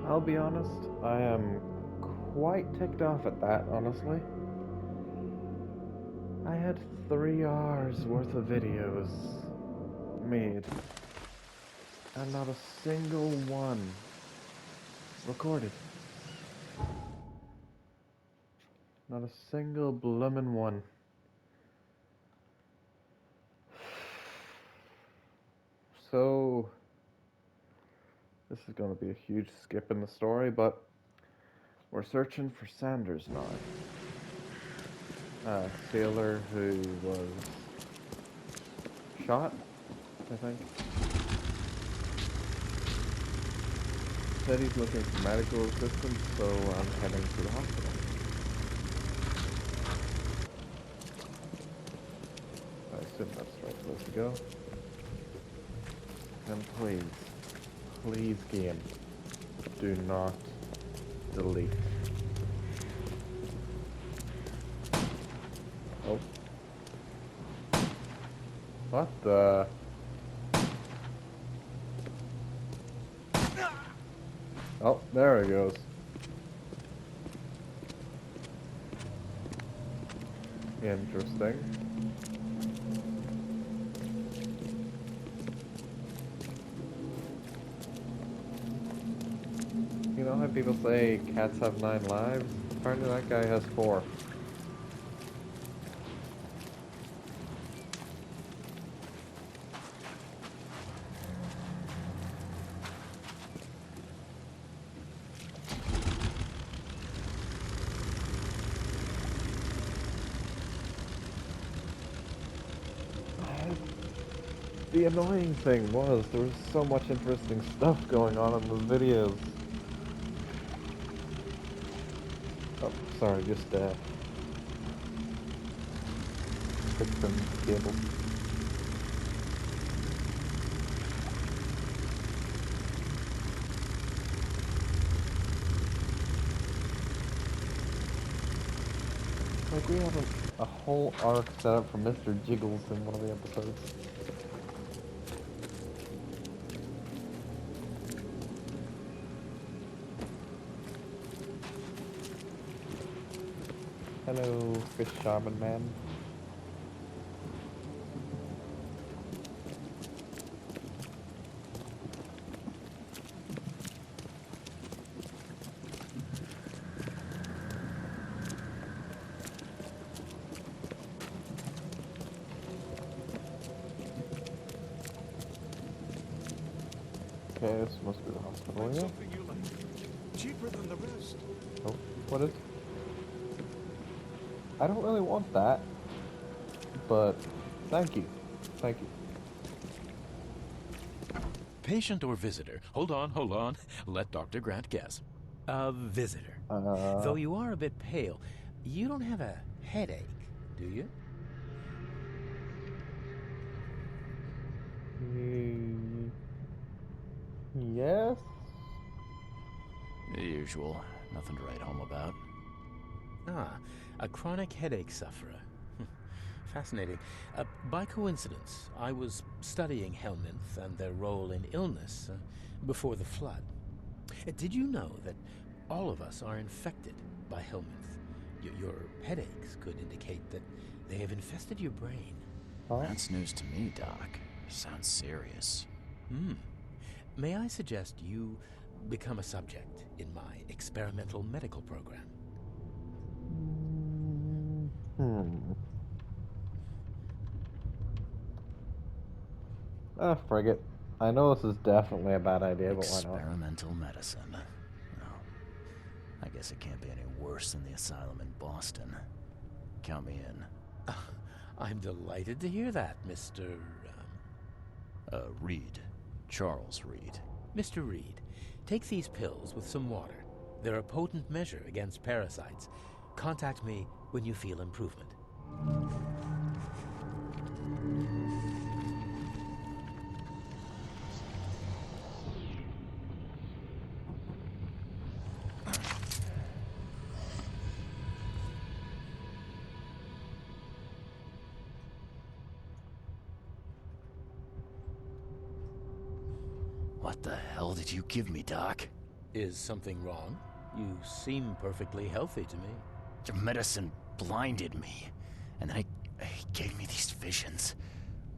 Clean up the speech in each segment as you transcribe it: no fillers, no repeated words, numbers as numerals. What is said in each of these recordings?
I'll be honest, I am quite ticked off at that, honestly. I had 3 hours worth of videos made, and not a single one recorded. Not a single bloomin' one. So, this is going to be a huge skip in the story, but we're searching for Sanders now. A sailor who was shot, I think. Said he's looking for medical assistance, so I'm heading to the hospital. I assume that's the right place to go. And please game, do not delete. Oh. What the? Oh, there it goes. Interesting. You know how people say cats have 9 lives? Apparently that guy has 4. The annoying thing was there was so much interesting stuff going on in the videos. Oh, sorry, just fix some cable. Like we have a whole arc set up for Mr. Jiggles in one of the episodes. Hello, fish shaman man. Okay, this must be the hospital, Find yeah? something you like. Cheaper than the rest. Oh, what is? I don't really want that, but thank you. Thank you. Patient or visitor? Hold on. Let Dr. Grant guess. A visitor. Though you are a bit pale, you don't have a headache, do you? Yes? The usual. Nothing to write home about. Ah, a chronic headache sufferer. Fascinating. By coincidence, I was studying Helminth and their role in illness before the flood. Did you know that all of us are infected by Helminth? Your headaches could indicate that they have infested your brain. Huh? That's news to me, Doc. Sounds serious. May I suggest you become a subject in my experimental medical program? Hmm. Ah, frig it. I know this is definitely a bad idea, but why not? Experimental medicine. Well, I guess it can't be any worse than the asylum in Boston. Count me in. I'm delighted to hear that, Mr. Reed. Charles Reed. Mr. Reed. Take these pills with some water. They're a potent measure against parasites. Contact me when you feel improvement. What the hell did you give me, Doc? Is something wrong? You seem perfectly healthy to me. Your medicine blinded me, and then it gave me these visions.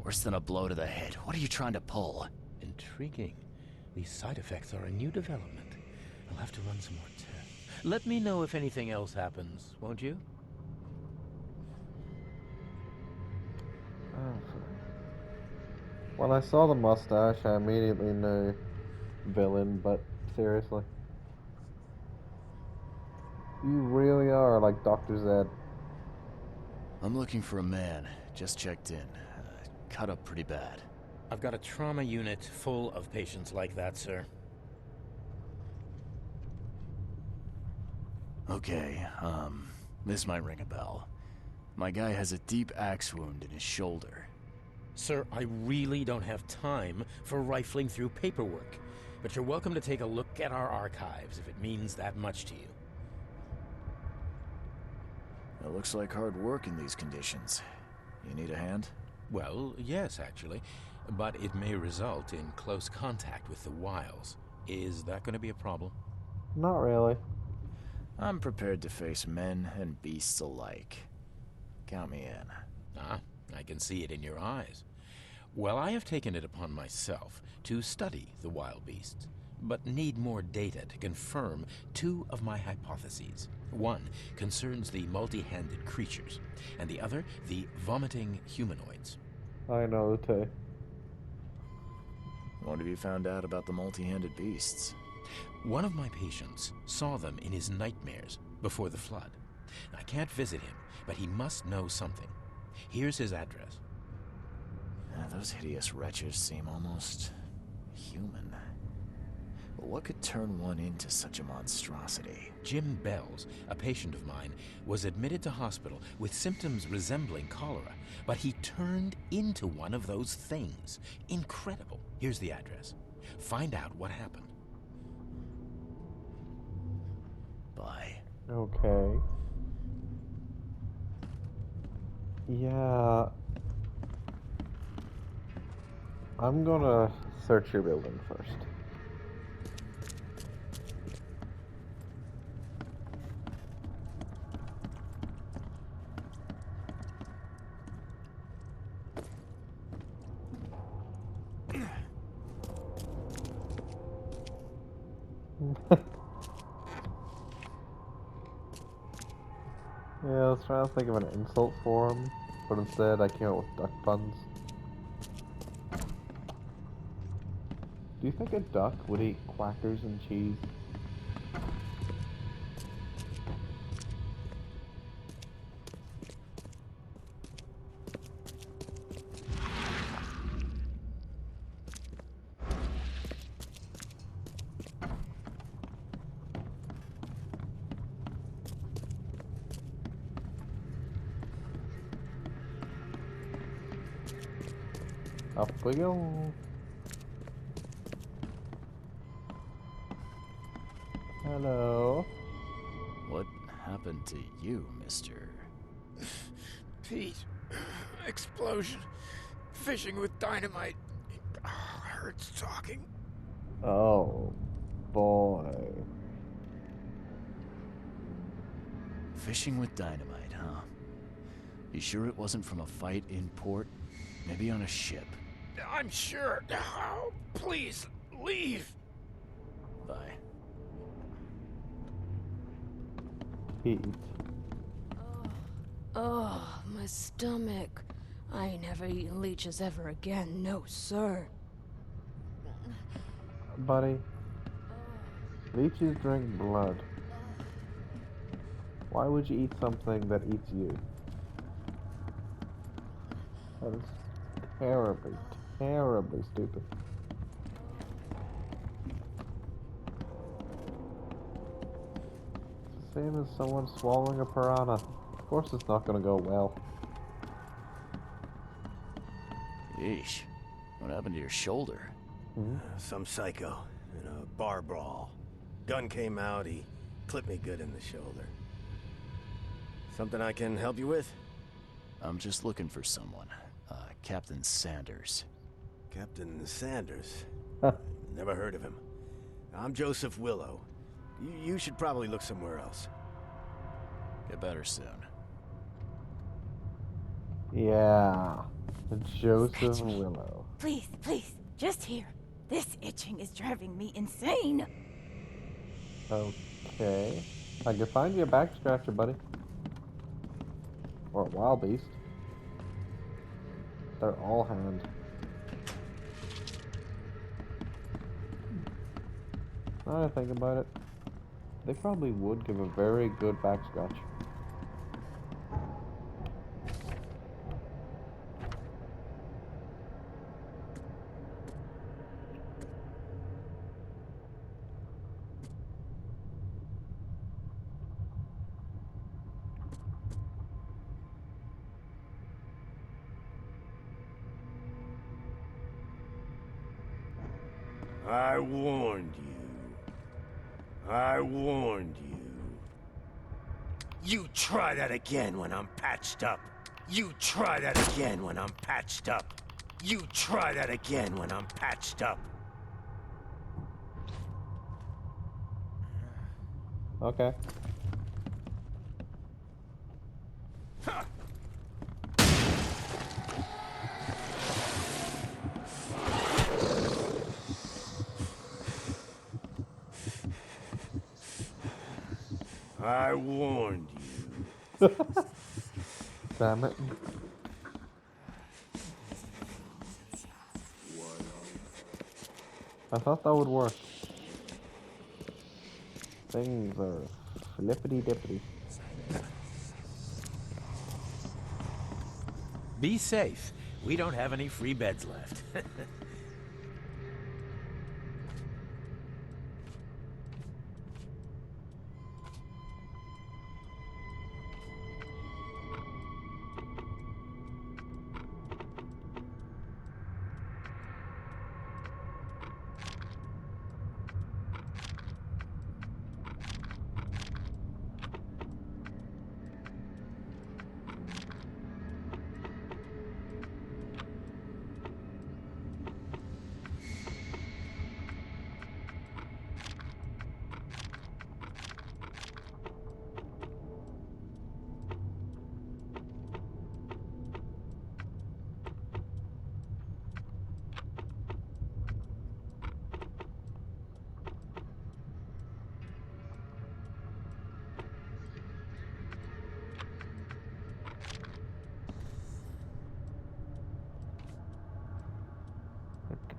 Worse than a blow to the head. What are you trying to pull? Intriguing. These side effects are a new development. I'll have to run some more tests. Let me know if anything else happens, won't you? Oh, when I saw the mustache, I immediately knew villain, but seriously. You really are like Dr. Zed. I'm looking for a man. Just checked in. Cut up pretty bad. I've got a trauma unit full of patients like that, sir. Okay, this might ring a bell. My guy has a deep axe wound in his shoulder. Sir, I really don't have time for rifling through paperwork, but you're welcome to take a look at our archives if it means that much to you. It looks like hard work in these conditions. You need a hand? Well, yes, actually, but it may result in close contact with the Wiles. Is that going to be a problem? Not really. I'm prepared to face men and beasts alike. Count me in. Ah, I can see it in your eyes. Well, I have taken it upon myself to study the wild beasts, but need more data to confirm two of my hypotheses. One concerns the multi-handed creatures, and the other the vomiting humanoids. I know too. What have you found out about the multi-handed beasts? One of my patients saw them in his nightmares before the flood. I can't visit him, but he must know something. Here's his address. Those hideous wretches seem almost human. But what could turn one into such a monstrosity? Jim Bells, a patient of mine, was admitted to hospital with symptoms resembling cholera, but he turned into one of those things. Incredible. Here's the address. Find out what happened. Bye. Okay. Yeah. I'm gonna search your building first. Yeah, I was trying to think of an insult for him, but instead I came up with duck puns. Do you think a duck would eat quackers and cheese? Up we go. Hello. What happened to you, mister? Pete. Explosion. Fishing with dynamite. Hurts talking. Oh, boy. Fishing with dynamite, huh? You sure it wasn't from a fight in port? Maybe on a ship? I'm sure. Oh, please, leave. Bye. Pete. Oh, my stomach. I ain't never eaten leeches ever again, no sir. Buddy. Leeches drink blood. Why would you eat something that eats you? That is terribly, terribly stupid. It's the same as someone swallowing a piranha. Of course it's not gonna go well. Yeesh. What happened to your shoulder? Some psycho in a bar brawl. Gun came out, he clipped me good in the shoulder. Something I can help you with? I'm just looking for someone. Captain Sanders. Captain Sanders. Huh. Never heard of him. I'm Joseph Willow. You should probably look somewhere else. Get better soon. Yeah. Joseph Catch me. Willow. Please, please, just here. This itching is driving me insane. Okay. I can find you a back scratcher, buddy. Or a wild beast. They're all hand. Now that I think about it, they probably would give a very good back scratch. I warned you. I warned you. You try that again when I'm patched up. You try that again when I'm patched up. You try that again when I'm patched up. Okay. I warned you. Damn it. I thought that would work. Things are flippity dippity. Be safe. We don't have any free beds left.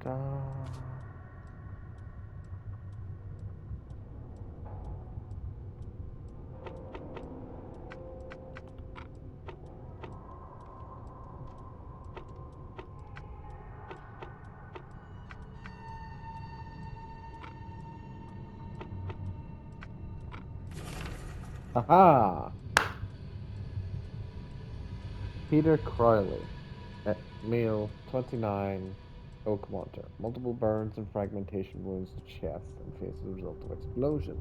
Ta-da. Aha! Peter Croyley, male, 29, Oakmonter. Multiple burns and fragmentation wounds to chest and face as a result of explosion.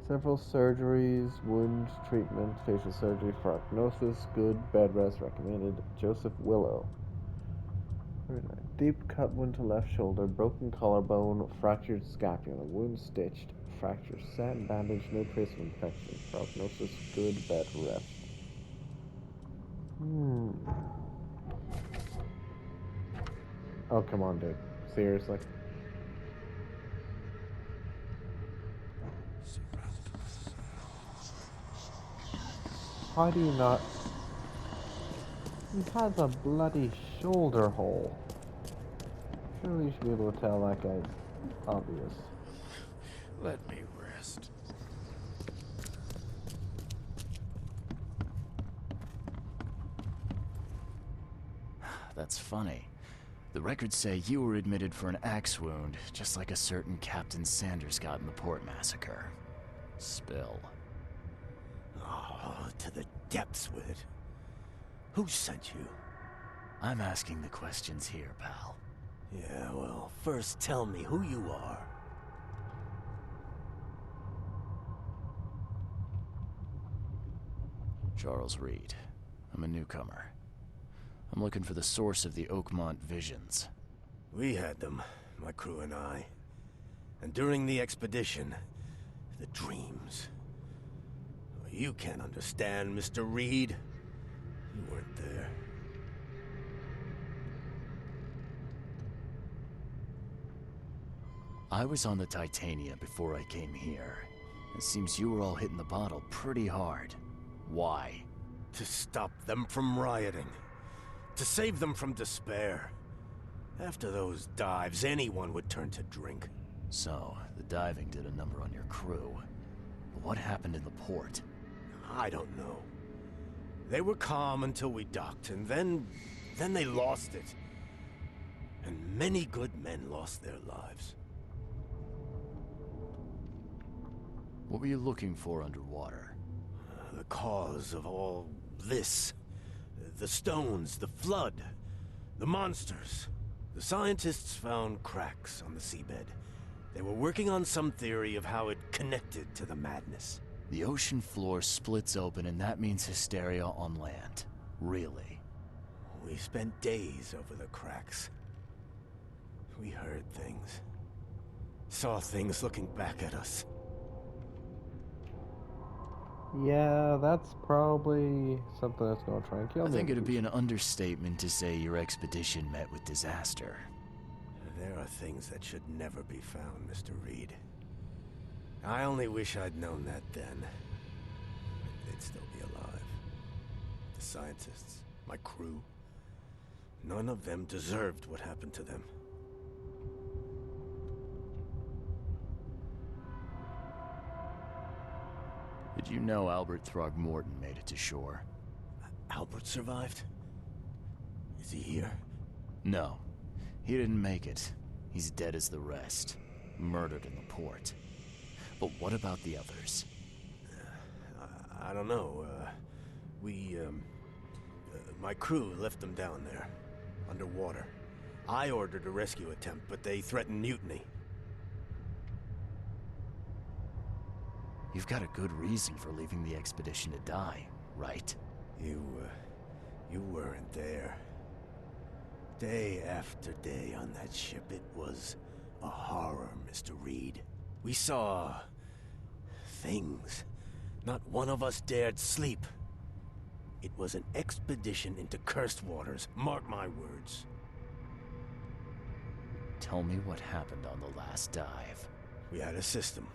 Several surgeries, wound treatment, facial surgery, prognosis, good, bed rest recommended. Joseph Willow. 39. Deep cut wound to left shoulder, broken collarbone, fractured scapula, wound stitched, fracture set, bandage, no trace of infection. Prognosis, good, bed rest. Oh, come on, dude. Seriously? Why do you not... He has a bloody shoulder hole. Surely you should be able to tell that guy's obvious. Let me rest. That's funny. The records say you were admitted for an axe wound, just like a certain Captain Sanders got in the port massacre. Spill. Oh, to the depths with it. Who sent you? I'm asking the questions here, pal. Yeah, well, first tell me who you are. Charles Reed. I'm a newcomer. I'm looking for the source of the Oakmont visions. We had them, my crew and I. And during the expedition, the dreams. You can't understand, Mr. Reed. You weren't there. I was on the Titania before I came here. It seems you were all hitting the bottle pretty hard. Why? To stop them from rioting. To save them from despair. After those dives, anyone would turn to drink. So, the diving did a number on your crew. But what happened in the port? I don't know. They were calm until we docked, and then they lost it. And many good men lost their lives. What were you looking for underwater? The cause of all this. The stones, the flood, the monsters. The scientists found cracks on the seabed. They were working on some theory of how it connected to the madness. The ocean floor splits open and that means hysteria on land. Really? We spent days over the cracks. We heard things. Saw things looking back at us. Yeah, that's probably something that's gonna try and kill I me. think it'd be an understatement to say your expedition met with disaster. There are things that should never be found, Mr. Reed. I only wish I'd known that then. They'd still be alive. The scientists, my crew. None of them deserved what happened to them. Did you know Albert Throgmorton made it to shore? Albert survived? Is he here? No. He didn't make it. He's dead as the rest. Murdered in the port. But what about the others? I don't know. My crew left them down there, underwater. I ordered a rescue attempt, but they threatened mutiny. You've got a good reason for leaving the expedition to die, right? You weren't there. Day after day on that ship, it was a horror, Mr. Reed. We saw things. Not one of us dared sleep. It was an expedition into cursed waters, mark my words. Tell me what happened on the last dive. We had a system.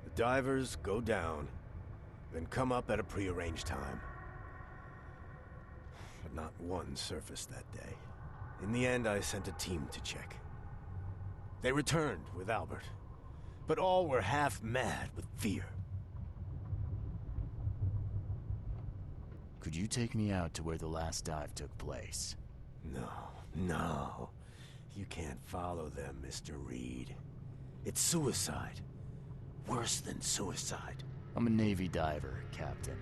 The divers go down, then come up at a prearranged time. But not one surfaced that day. In the end, I sent a team to check. They returned with Albert, but all were half mad with fear. Could you take me out to where the last dive took place? No. You can't follow them, Mr. Reed. It's suicide. Worse than suicide. I'm a Navy diver, Captain.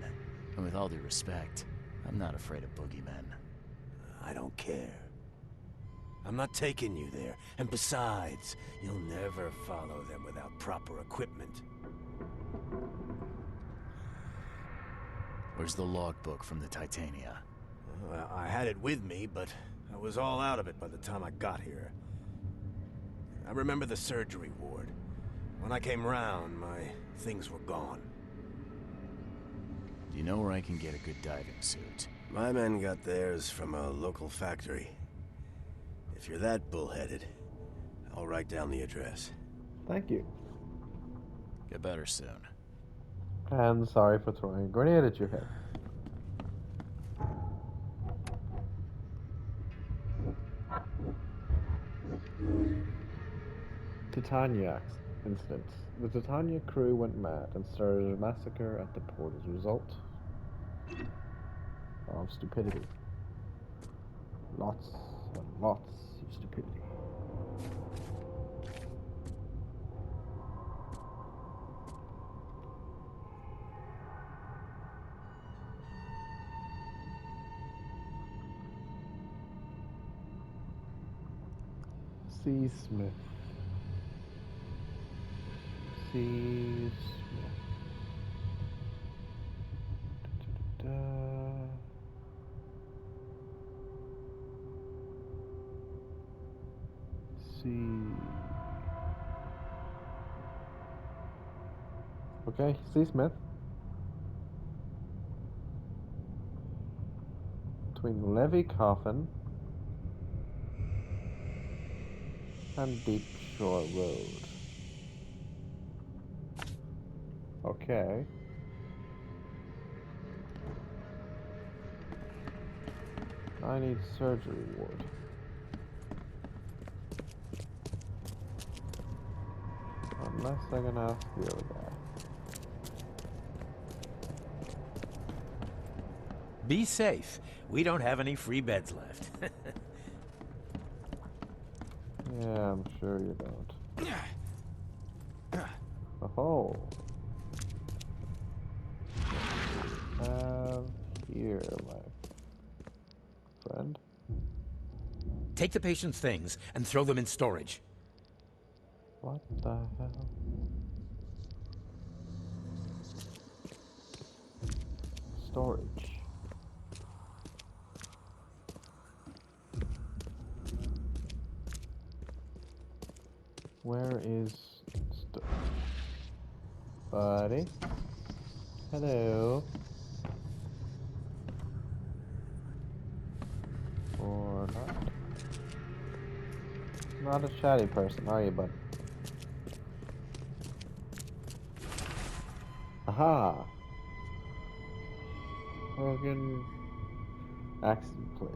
And with all due respect, I'm not afraid of boogeymen. I don't care. I'm not taking you there. And besides, you'll never follow them without proper equipment. Where's the logbook from the Titania? Well, I had it with me, but I was all out of it by the time I got here. I remember the surgery ward. When I came round, my things were gone. Do you know where I can get a good diving suit? My men got theirs from a local factory. If you're that bullheaded, I'll write down the address. Thank you. Get better soon. And sorry for throwing a grenade at your head. Titania incident. The Titania crew went mad and started a massacre at the port as a result of stupidity. Lots and lots of stupidity. C. Smith. C. Smith. Da-da-da. C. Okay, C. Smith. Between Levy Coffin and Deep Shore Road. Okay. I need surgery ward. Unless I can ask the other guy. Be safe. We don't have any free beds left. Yeah, I'm sure you don't. Oh. Here, my friend. Take the patient's things and throw them in storage. What the hell? Storage. Where is buddy? Hello. Or not? Not a chatty person, are you, bud? Aha! Hogan accident place.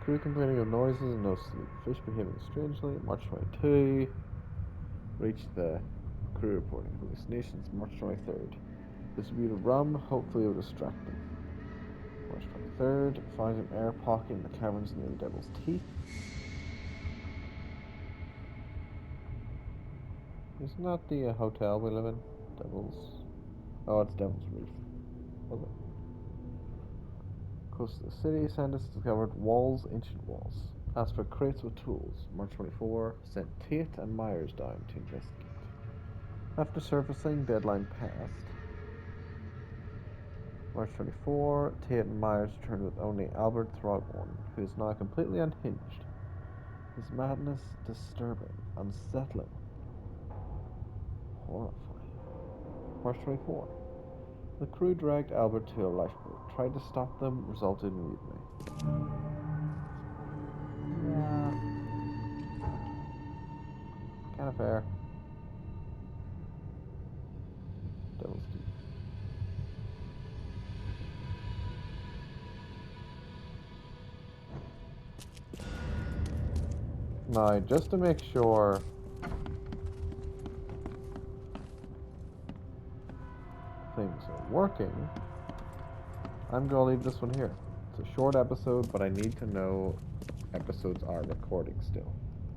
Crew complaining of noises and no sleep. Fish behaving strangely. March 22. Reach the crew reporting hallucinations. March 23rd. Distributed rum. Hopefully it will distract them. March 23rd. Find an air pocket in the caverns near the Devil's Teeth. Isn't that the hotel we live in? Devil's... Oh, it's Devil's Reef. Was it? Close to the city, scientists discovered walls, ancient walls. Asked for crates with tools. March 24, sent Tate and Myers down to investigate. After surfacing, deadline passed. March 24, Tate and Myers returned with only Albert Throgmorton, who is now completely unhinged. His madness disturbing, unsettling, horrifying. March 24. The crew dragged Albert to a lifeboat, tried to stop them, resulted in mutiny. Yeah. Kind of fair. Devil's Teeth. Now, just to make sure things are working, I'm gonna leave this one here. It's a short episode, but I need to know episodes are recording still.